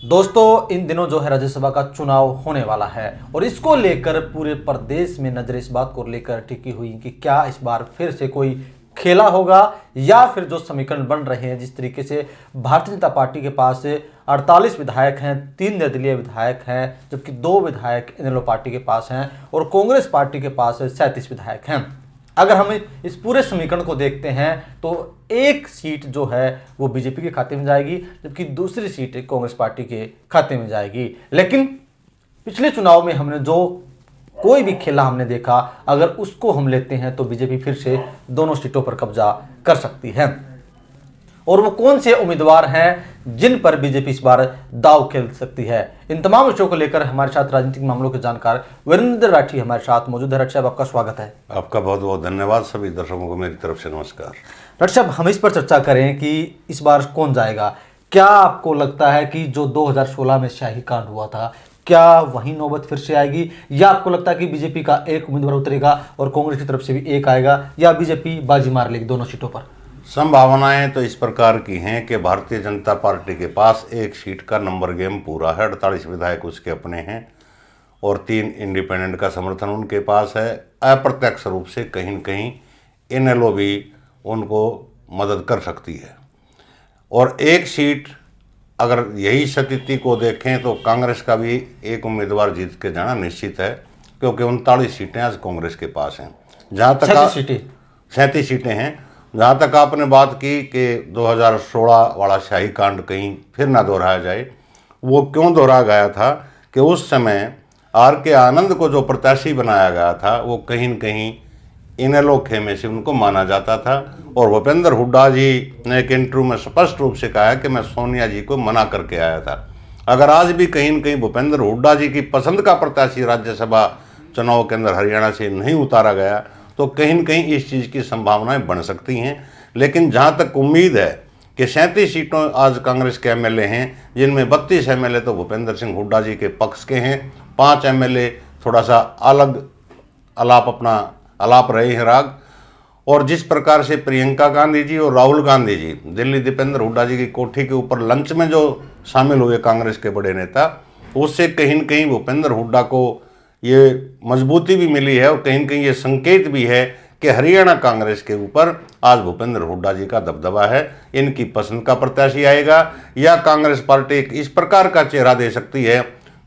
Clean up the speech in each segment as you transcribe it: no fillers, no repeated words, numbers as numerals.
दोस्तों, इन दिनों जो है राज्यसभा का चुनाव होने वाला है और इसको लेकर पूरे प्रदेश में नजर इस बात को लेकर टिकी हुई कि क्या इस बार फिर से कोई खेला होगा या फिर जो समीकरण बन रहे हैं, जिस तरीके से भारतीय जनता पार्टी के पास 48 विधायक हैं, 3 निर्दलीय विधायक हैं, जबकि 2 विधायक इनेलो पार्टी के पास हैं और कांग्रेस पार्टी के पास 37 विधायक हैं। अगर हम इस पूरे समीकरण को देखते हैं तो एक सीट जो है वो बीजेपी के खाते में जाएगी, जबकि दूसरी सीट कांग्रेस पार्टी के खाते में जाएगी। लेकिन पिछले चुनाव में हमने जो कोई भी खेला हमने देखा, अगर उसको हम लेते हैं तो बीजेपी फिर से दोनों सीटों पर कब्जा कर सकती है। और वो कौन से उम्मीदवार हैं जिन पर बीजेपी इस बार दांव खेल सकती है, इन तमाम विषयों को लेकर हमारे साथ राजनीतिक मामलों के जानकार वीरेंद्र राठी हमारे साथ मौजूद है। राठी साहब, आपका स्वागत है। आपका बहुत बहुत धन्यवाद। सभी दर्शकों को मेरी तरफ से नमस्कार। राठी साहब, हम इस पर चर्चा करें कि इस बार कौन जाएगा। क्या आपको लगता है कि जो 2016 में शाही कांड हुआ था, क्या वही नौबत फिर से आएगी, या आपको लगता है कि बीजेपी का एक उम्मीदवार उतरेगा और कांग्रेस की तरफ से भी एक आएगा, या बीजेपी बाजी मार लेगी दोनों सीटों पर? संभावनाएं तो इस प्रकार की हैं कि भारतीय जनता पार्टी के पास एक सीट का नंबर गेम पूरा है। 48 विधायक उसके अपने हैं और 3 इंडिपेंडेंट का समर्थन उनके पास है। अप्रत्यक्ष रूप से कहीं न कहीं इनेलो भी उनको मदद कर सकती है। और एक सीट, अगर यही स्थिति को देखें तो कांग्रेस का भी एक उम्मीदवार जीत के जाना निश्चित है, क्योंकि 39 सीटें आज कांग्रेस के पास हैं। जहाँ तक 37 सीटें हैं। जहाँ तक आपने बात की कि 2016 वाला शाही कांड कहीं फिर ना दोहराया जाए, वो क्यों दोहराया गया था कि उस समय आर के आनंद को जो प्रत्याशी बनाया गया था वो कहीं न कहीं इनेलो खेमे से उनको माना जाता था। और भूपेंद्र हुड्डा जी ने एक इंटरव्यू में स्पष्ट रूप से कहा कि मैं सोनिया जी को मना करके आया था। अगर आज भी कहीं न कहीं भूपेंद्र हुड्डा जी की पसंद का प्रत्याशी राज्यसभा चुनाव के अंदर हरियाणा से नहीं उतारा गया तो कहीं न कहीं इस चीज़ की संभावनाएं बन सकती हैं। लेकिन जहां तक उम्मीद है कि 37 सीटों आज कांग्रेस के एमएलए हैं, जिनमें 32 एमएलए तो भूपेंद्र सिंह हुड्डा जी के पक्ष के हैं, 5 एमएलए थोड़ा सा अलग आलाप रहे हैं राग। और जिस प्रकार से प्रियंका गांधी जी और राहुल गांधी जी दिल्ली दीपेंद्र हुड्डा जी की कोठी के ऊपर लंच में जो शामिल हुए कांग्रेस के बड़े नेता, उससे कहीं न कहीं भूपेंद्र हुड्डा को ये मजबूती भी मिली है और कहीं न कहीं ये संकेत भी है कि हरियाणा कांग्रेस के ऊपर आज भूपेंद्र हुड्डा जी का दबदबा है। इनकी पसंद का प्रत्याशी आएगा या कांग्रेस पार्टी इस प्रकार का चेहरा दे सकती है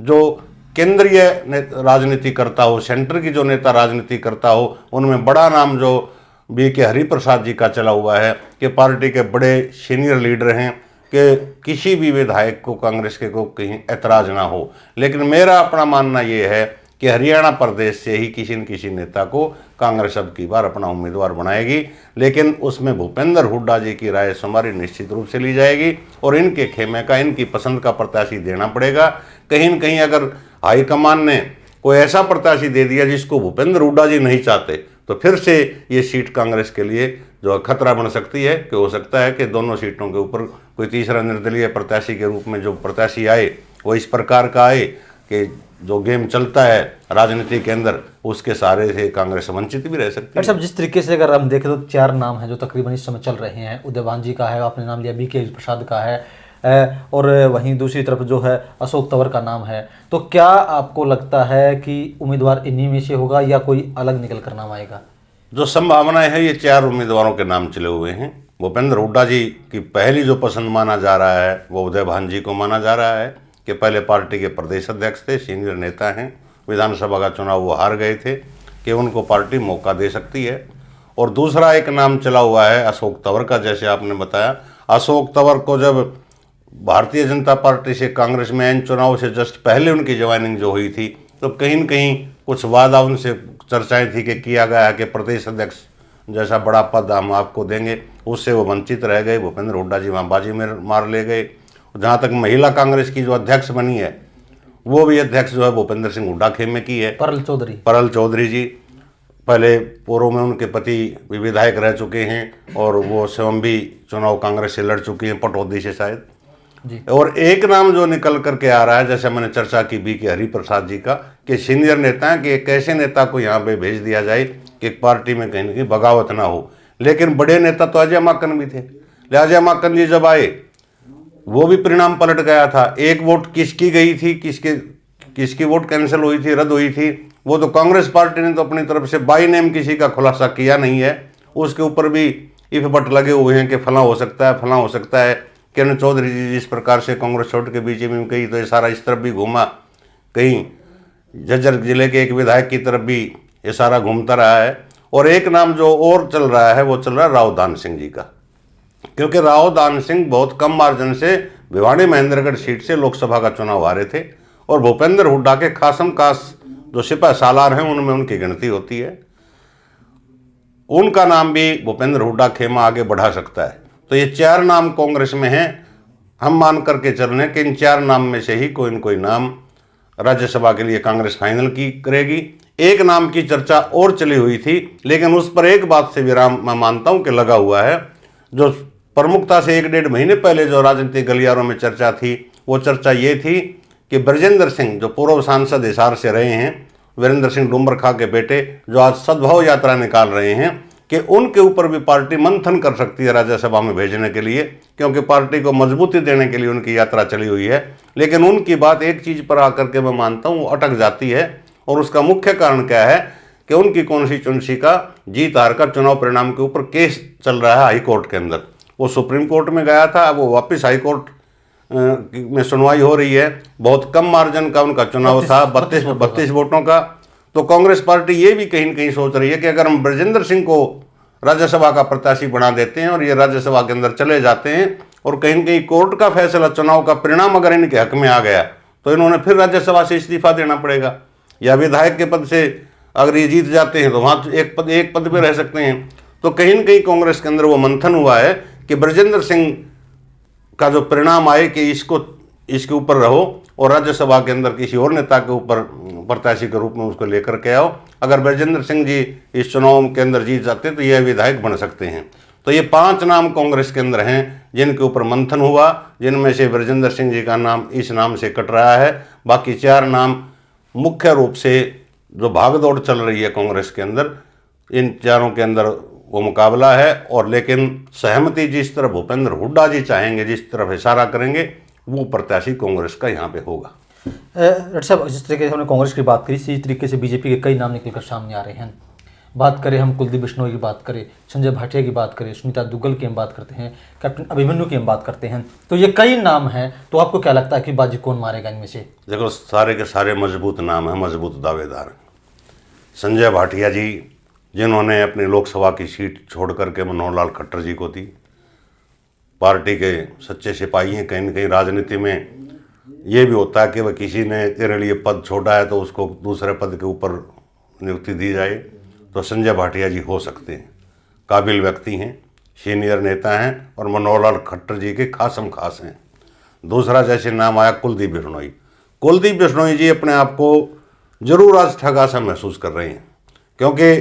जो केंद्रीय राजनीति करता हो, सेंटर की जो नेता राजनीति करता हो, उनमें बड़ा नाम जो BK हरिप्रसाद जी का चला हुआ है कि पार्टी के बड़े सीनियर लीडर हैं कि किसी भी विधायक को कांग्रेस के को कहीं ऐतराज ना हो। लेकिन मेरा अपना मानना ये है कि हरियाणा प्रदेश से ही किसी न किसी नेता को कांग्रेस अब की बार अपना उम्मीदवार बनाएगी, लेकिन उसमें भूपेंद्र हुड्डा जी की राय सुमारी निश्चित रूप से ली जाएगी और इनके खेमे का, इनकी पसंद का प्रत्याशी देना पड़ेगा। कहीं न कहीं अगर हाईकमान ने कोई ऐसा प्रत्याशी दे दिया जिसको भूपेंद्र हुड्डा जी नहीं चाहते तो फिर से ये सीट कांग्रेस के लिए जो खतरा बन सकती है कि हो सकता है कि दोनों सीटों के ऊपर कोई तीसरा निर्दलीय प्रत्याशी के रूप में जो प्रत्याशी आए वो इस प्रकार का आए कि जो गेम चलता है राजनीति के अंदर उसके सहारे से कांग्रेस वंचित भी रह सकती है। सब जिस तरीके से अगर हम देखें तो 4 नाम हैं जो तकरीबन इस समय चल रहे हैं। उदयभान जी का है, आपने नाम लिया, BK प्रसाद का है, और वहीं दूसरी तरफ जो है अशोक तंवर का नाम है। तो क्या आपको लगता है कि उम्मीदवार इन्हीं में से होगा या कोई अलग निकल कर नाम आएगा? जो संभावनाएं है, ये 4 उम्मीदवारों के नाम चले हुए हैं। भूपेंद्र हुड्डा जी की पहली जो पसंद माना जा रहा है वो उदयभान जी को माना जा रहा है कि पहले पार्टी के प्रदेश अध्यक्ष थे, सीनियर नेता हैं, विधानसभा का चुनाव वो हार गए थे, कि उनको पार्टी मौका दे सकती है। और दूसरा एक नाम चला हुआ है अशोक तंवर का, जैसे आपने बताया। अशोक तंवर को जब भारतीय जनता पार्टी से कांग्रेस में इन चुनाव से जस्ट पहले उनकी ज्वाइनिंग जो हुई थी तो कहीं न कहीं कुछ वादा उनसे चर्चाएं थी कि किया गया है कि प्रदेश अध्यक्ष जैसा बड़ा पद हम आपको देंगे, उससे वो वंचित रह गए। भूपेंद्र हुड्डा जी वहाँ बाजी में मार ले गए। जहाँ तक महिला कांग्रेस की जो अध्यक्ष बनी है वो भी अध्यक्ष जो है भूपेंद्र सिंह हुड्डा खेमे की है, परल चौधरी जी। पहले पूर्व में उनके पति भी विधायक रह चुके हैं और वो स्वयं भी चुनाव कांग्रेस से लड़ चुकी हैं, पटौदी से शायद जी। और एक नाम जो निकल करके आ रहा है, जैसे मैंने चर्चा की BK हरिप्रसाद जी का, कि सीनियर नेता हैं कि एक ऐसे नेता को यहाँ पे भेज दिया जाए कि पार्टी में कहीं न कहीं बगावत ना हो। लेकिन बड़े नेता तो अजय माकन भी थे। अजय माकन जी जब आए वो भी परिणाम पलट गया था। एक वोट किसकी गई थी, किसकी वोट कैंसिल हुई थी, रद्द हुई थी, वो तो कांग्रेस पार्टी ने तो अपनी तरफ से बाई नेम किसी का खुलासा किया नहीं है। उसके ऊपर भी इफ बट लगे हुए हैं कि फला हो सकता है, फला हो सकता है। किरण चौधरी जी जिस प्रकार से कांग्रेस छोड़ के बीजेपी में गई तो ये सारा इस तरफ भी घूमा, कहीं झज्जर जिले के एक विधायक की तरफ भी ये सारा घूमता रहा है। और एक नाम जो और चल रहा है वो चल रहा है राव दान सिंह जी का, क्योंकि राव दान सिंह बहुत कम मार्जिन से भिवानी महेंद्रगढ़ सीट से लोकसभा का चुनाव हारे थे और भूपेंद्र हुड्डा के खासम खास जो सिपह सालार हैं उनमें उनकी गिनती होती है। उनका नाम भी भूपेंद्र हुड्डा खेमा आगे बढ़ा सकता है। तो ये 4 नाम कांग्रेस में हैं। हम मान करके चल रहे हैं कि इन 4 नाम में से ही कोई न कोई नाम राज्यसभा के लिए कांग्रेस फाइनल की करेगी। एक नाम की चर्चा और चली हुई थी, लेकिन उस पर एक बात से विराम मैं मानता हूं कि लगा हुआ है। जो प्रमुखता से 1-1.5 महीने पहले जो राजनीतिक गलियारों में चर्चा थी, वो चर्चा ये थी कि ब्रजेंद्र सिंह जो पूर्व सांसद हिसार से रहे हैं, वीरेंद्र सिंह डुमरखा के बेटे, जो आज सद्भाव यात्रा निकाल रहे हैं, कि उनके ऊपर भी पार्टी मंथन कर सकती है राज्यसभा में भेजने के लिए, क्योंकि पार्टी को मजबूती देने के लिए उनकी यात्रा चली हुई है। लेकिन उनकी बात एक चीज़ पर आकर के मैं मानता हूँ वो अटक जाती है, और उसका मुख्य कारण क्या है कि उनकी कॉन्स्टिट्यूंसी का जीत हार का चुनाव परिणाम के ऊपर केस चल रहा है हाई कोर्ट के अंदर। वो सुप्रीम कोर्ट में गया था, अब वो वापस हाई कोर्ट में सुनवाई हो रही है। बहुत कम मार्जिन का उनका चुनाव था, 32 वोटों का। तो कांग्रेस पार्टी ये भी कहीं न कहीं सोच रही है कि अगर हम ब्रजेंद्र सिंह को राज्यसभा का प्रत्याशी बना देते हैं और ये राज्यसभा के अंदर चले जाते हैं, और कहीं न कहीं कोर्ट का फैसला, चुनाव का परिणाम अगर इनके हक में आ गया, तो इन्होंने फिर राज्यसभा से इस्तीफा देना पड़ेगा, या विधायक के पद से अगर ये जीत जाते हैं तो वहाँ एक पद पे रह सकते हैं। तो कहीं न कहीं कांग्रेस के अंदर वो मंथन हुआ है कि ब्रजेंद्र सिंह का जो परिणाम आए कि इसके ऊपर रहो और राज्यसभा के अंदर किसी और नेता के ऊपर प्रत्याशी के रूप में उसको लेकर के आओ। अगर ब्रजेंद्र सिंह जी इस चुनाव के अंदर जीत जाते तो यह विधायक बन सकते हैं। तो ये 5 नाम कांग्रेस के अंदर हैं जिनके ऊपर मंथन हुआ, जिनमें से ब्रजेंद्र सिंह जी का नाम इस नाम से कट रहा है। बाकी 4 नाम मुख्य रूप से जो भागदौड़ चल रही है कांग्रेस के अंदर, इन चारों के अंदर वो मुकाबला है। और लेकिन सहमति जिस तरफ भूपेंद्र हुड्डा जी चाहेंगे, जिस तरफ इशारा करेंगे, वो प्रत्याशी कांग्रेस का यहाँ पे होगा। डॉक्टर साहब, जिस तरीके से हमने कांग्रेस की बात करी, इसी तरीके से बीजेपी के कई नाम निकलकर सामने आ रहे हैं। बात करें हम कुलदीप बिश्नोई की बात करें, संजय भाटिया की बात करें, सुनीता दुग्गल की हम बात करते हैं, कैप्टन अभिमन्यु की हम बात करते हैं, तो ये कई नाम हैं। तो आपको क्या लगता है कि बाजी कौन मारेगा इनमें से? देखो, सारे के सारे मजबूत नाम हैं, मजबूत दावेदार। संजय भाटिया जी, जिन्होंने अपनी लोकसभा की सीट छोड़ करके मनोहर लाल खट्टर जी को दी, पार्टी के सच्चे सिपाही हैं। कहीं न कहीं राजनीति में ये भी होता है कि वह किसी ने तेरे लिए पद छोड़ा है तो उसको दूसरे पद के ऊपर नियुक्ति दी जाए। तो संजय भाटिया जी हो सकते हैं, काबिल व्यक्ति हैं, सीनियर नेता हैं और मनोहर लाल खट्टर जी के खासम खास हैं। दूसरा जैसे नाम आया कुलदीप बिश्नोई। कुलदीप बिश्नोई जी अपने आप को जरूर आज ठगा सा महसूस कर रहे हैं, क्योंकि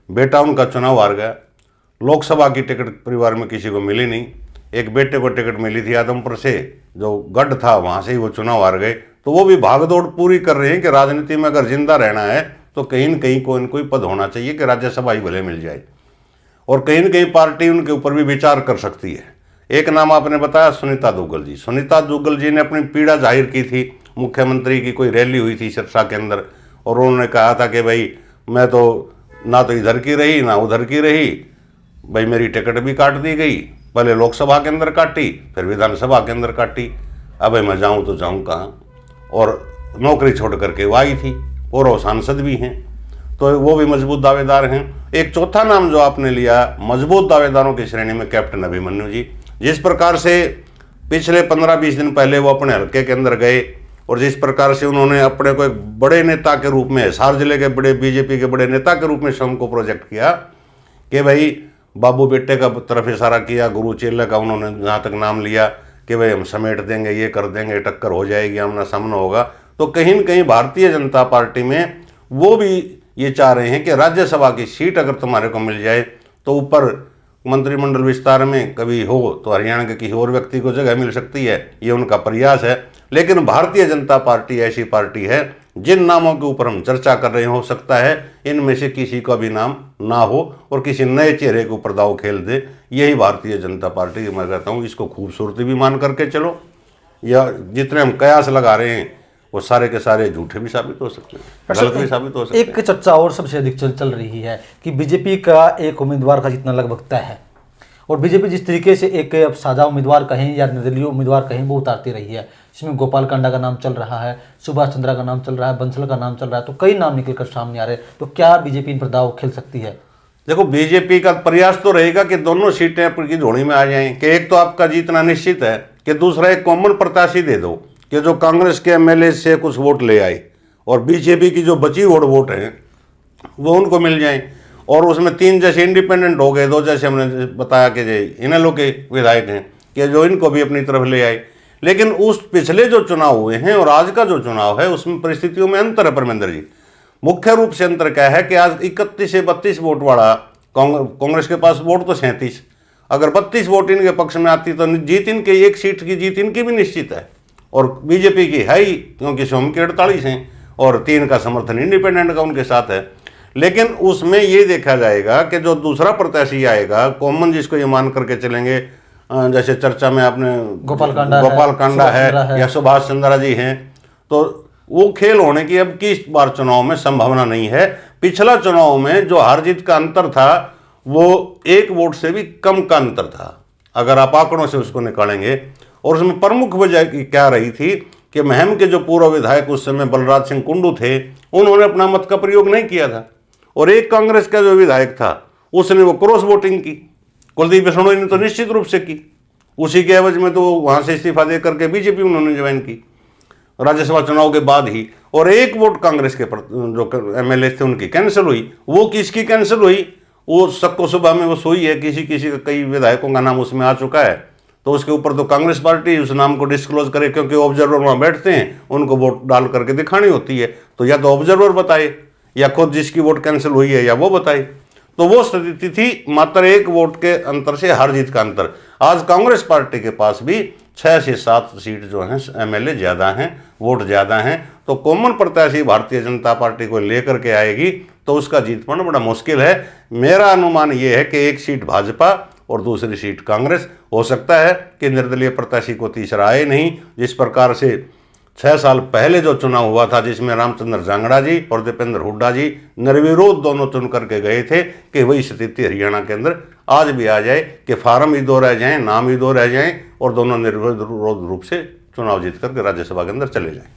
बेटा उनका चुनाव हार गया। लोकसभा की टिकट परिवार में किसी को मिली नहीं। एक बेटे को टिकट मिली थी आदमपुर से, जो गढ़ था वहाँ से ही वो चुनाव हार गए। तो वो भी भागदौड़ पूरी कर रहे हैं कि राजनीति में अगर जिंदा रहना है तो कहीं न कहीं कोई न कोई पद होना चाहिए कि राज्यसभा ही भले मिल जाए। और कहीं न कहीं पार्टी उनके ऊपर भी विचार कर सकती है। एक नाम आपने बताया सुनीता दुग्गल जी। सुनीता दुग्गल जी ने अपनी पीड़ा जाहिर की थी। मुख्यमंत्री की कोई रैली हुई थी सिरसा के अंदर, और उन्होंने कहा था कि भाई मैं तो ना तो इधर की रही ना उधर की रही, भाई मेरी टिकट भी काट दी गई, पहले लोकसभा के अंदर काटी फिर विधानसभा के अंदर काटी, अब मैं जाऊं तो जाऊं कहाँ। और नौकरी छोड़ करके वो आई थी, और वो सांसद भी हैं, तो वो भी मजबूत दावेदार हैं। एक चौथा नाम जो आपने लिया मजबूत दावेदारों की श्रेणी में, कैप्टन अभिमन्यु जी। जिस प्रकार से पिछले 15-20 दिन पहले वो अपने हल्के के अंदर गए और जिस प्रकार से उन्होंने अपने को एक बड़े नेता के रूप में, हिसार जिले के बड़े बीजेपी के बड़े नेता के रूप में स्वयं को प्रोजेक्ट किया कि भाई बाबू बेटे का तरफ इशारा किया, गुरु चेले का उन्होंने जहाँ तक नाम लिया कि भाई हम समेट देंगे, ये कर देंगे, टक्कर हो जाएगी, आमना सामना होगा। तो कहीं न कहीं भारतीय जनता पार्टी में वो भी ये चाह रहे हैं कि राज्यसभा की सीट अगर तुम्हारे को मिल जाए तो ऊपर मंत्रिमंडल विस्तार में कभी हो तो हरियाणा के किसी और व्यक्ति को जगह मिल सकती है, ये उनका प्रयास है। लेकिन भारतीय जनता पार्टी ऐसी पार्टी है जिन नामों के ऊपर हम चर्चा कर रहे हो सकता है इनमें से किसी का भी नाम ना हो और किसी नए चेहरे के ऊपर दाव खेल दे। यही भारतीय जनता पार्टी, मैं कहता हूँ इसको खूबसूरती भी मान करके चलो या जितने हम कयास लगा रहे हैं वो सारे के सारे झूठे भी साबित हो सकते हैं, गलत भी साबित हो सकते हैं। एक चर्चा और सबसे अधिक चल रही है कि बीजेपी का एक उम्मीदवार का जितना लगभग तय है और बीजेपी जिस तरीके से एक अब साझा उम्मीदवार कहें या निर्दलीय उम्मीदवार कहें वो उतारती रही है, इसमें गोपाल कांडा का नाम चल रहा है, सुभाष चंद्रा का नाम चल रहा है, बंसल का नाम चल रहा है, तो कई नाम निकल कर सामने आ रहे हैं। तो क्या बीजेपी इन पर दाव खेल सकती है? देखो, बीजेपी का प्रयास तो रहेगा कि दोनों सीटें आपकी झोली में आ जाएं, कि एक तो आपका जीतना निश्चित है, कि दूसरा एक कॉमन प्रत्याशी दे दो कि जो कांग्रेस के एमएलए से कुछ वोट ले आए और बीजेपी की जो बची वोट हैं वो उनको मिल जाएं। और उसमें 3 जैसे इंडिपेंडेंट हो गए, 2 जैसे हमने बताया कि इन लोग के विधायक हैं कि जो इनको भी अपनी तरफ ले आए। लेकिन उस पिछले जो चुनाव हुए हैं और आज का जो चुनाव है उसमें परिस्थितियों में अंतर है परमेंद्र जी। मुख्य रूप से अंतर क्या है कि आज 31 से 32 वोट वाला कांग्रेस के पास वोट तो 37, अगर 32 वोट इनके पक्ष में आती तो जीत इनके, एक सीट की जीत इनकी भी निश्चित है और बीजेपी की है ही, क्योंकि सोम के 48 हैं और 3 का समर्थन इंडिपेंडेंट का उनके साथ है। लेकिन उसमें ये देखा जाएगा कि जो दूसरा प्रत्याशी आएगा कॉमन, जिसको ये मान करके चलेंगे, जैसे चर्चा में आपने गोपाल कांडा है या सुभाष चंद्रा जी हैं, तो वो खेल होने की अब की इस बार चुनाव में संभावना नहीं है। पिछला चुनाव में जो हार जीत का अंतर था वो 1 वोट से भी कम का अंतर था, अगर आप आंकड़ों से उसको निकालेंगे। और उसमें प्रमुख वजह क्या रही थी कि महम के जो पूर्व विधायक उस समय बलराज सिंह कुंडू थे, उन्होंने अपना मत का प्रयोग नहीं किया था और एक कांग्रेस का जो विधायक था उसने वो क्रॉस वोटिंग की, कुलदीप बिश्नोई ने तो निश्चित रूप से की, उसी के एवज में तो वहाँ से इस्तीफा दे करके बीजेपी उन्होंने ज्वाइन की राज्यसभा चुनाव के बाद ही। और 1 वोट कांग्रेस के जो एमएलए थे उनकी कैंसिल हुई। वो किसकी कैंसिल हुई? वो सबको सुबह में वो सोई है, किसी का कई विधायकों का नाम उसमें आ चुका है, तो उसके ऊपर तो कांग्रेस पार्टी उस नाम को डिस्क्लोज करे, क्योंकि ऑब्जर्वर वहाँ बैठते हैं, उनको वोट डाल करके दिखानी होती है, तो या तो ऑब्जर्वर बताए या खुद जिसकी वोट कैंसिल हुई है या वो बताए। तो वो स्थिति थी मात्र 1 वोट के अंतर से हार जीत का अंतर। आज कांग्रेस पार्टी के पास भी 6 से 7 सीट जो हैं एमएलए ज़्यादा हैं, वोट ज़्यादा हैं, तो कॉमन प्रत्याशी भारतीय जनता पार्टी को लेकर के आएगी तो उसका जीत पाना बड़ा मुश्किल है। मेरा अनुमान ये है कि 1 सीट भाजपा और दूसरी सीट कांग्रेस। हो सकता है कि निर्दलीय प्रत्याशी को तीसरा आए नहीं, जिस प्रकार से 6 साल पहले जो चुनाव हुआ था जिसमें रामचंद्र जांगड़ा जी और दीपेंद्र हुड्डा जी निर्विरोध दोनों चुन करके गए थे, कि वही स्थिति हरियाणा के अंदर आज भी आ जाए कि फार्म ही 2 रह जाएं, नाम ही 2 रह जाएं और दोनों निर्विरोध रूप से चुनाव जीत करके राज्यसभा के अंदर चले जाएं।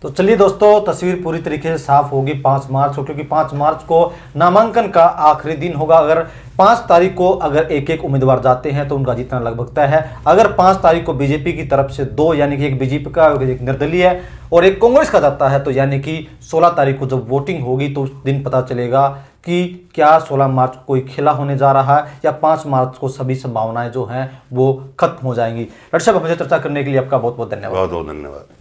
तो चलिए दोस्तों, तस्वीर पूरी तरीके से साफ होगी 5 मार्च को, क्योंकि 5 मार्च को नामांकन का आखिरी दिन होगा। अगर 5 तारीख को अगर एक उम्मीदवार जाते हैं तो उनका जीतना लगभग तय है। अगर 5 तारीख को बीजेपी की तरफ से 2, यानी कि एक बीजेपी का, एक निर्दलीय और एक कांग्रेस का जाता है, तो यानी कि 16 तारीख को जब वोटिंग होगी तो उस दिन पता चलेगा कि क्या 16 मार्च को कोई खेला होने जा रहा है या 5 मार्च को सभी संभावनाएं जो हैं वो खत्म हो जाएंगी। डॉक्टर साहब, हमसे चर्चा करने के लिए आपका बहुत बहुत धन्यवाद। बहुत बहुत धन्यवाद।